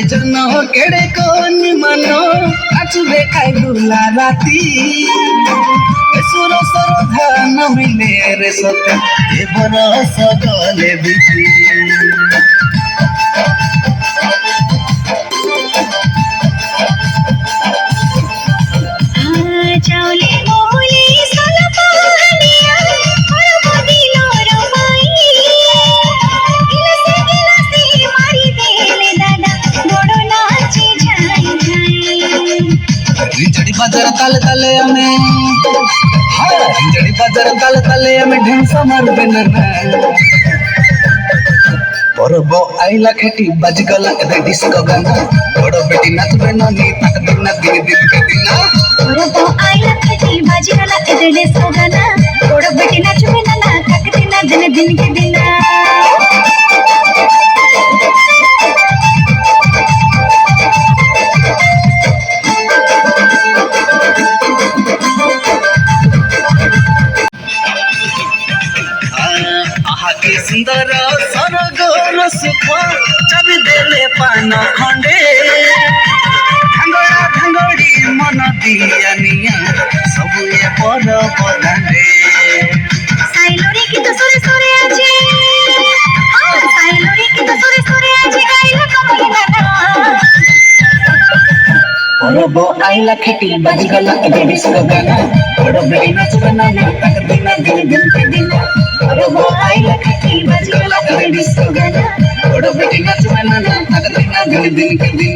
जन केड़े कोनी मनो नाचबे खाई दुला राती सुर सर धान मिले रे सते ए बरस गले बीती चावले मोले सोला पहनिया और बदिलो रमाई गिलासे मारी देले दादा गोड़ो नाची जाई जाई रिंजड़ी बाजार ताले ताले हमें हाँ रिंजड़ी बाजार ताले ताले हमें ढेंस मार बेनर पर्व आइला खेटी बाज गला ए डिस्को गाना बड़ बेटी नाचबे ननी ताक दिन दिन दिन के दिन पर्व आइला खेटी बाज गला ए डिस्को गाना बड़ बेटी नाचबे नाना ताक दिन दिन के दिन के सुंदर सरगोर सुख चाबी देले पान खंडे ढंगड़ा ढंगड़ी मन दिया निया सब ये पर बदांडे साइलोरी की तो सोरे सोरे आजे साइलोरी की तो सोरे सोरे आजे गाइला कमली नाना पर्व आइला खेती बाज गला ए डिस्को गाना बड़ बेटी नाचबे नाना ताक दिन दिन के दिन पर्व आइला खेती बाज गला ए डिस्को गाना बड़ बेटी नाचबे नाना ताक दिन दिन के दिन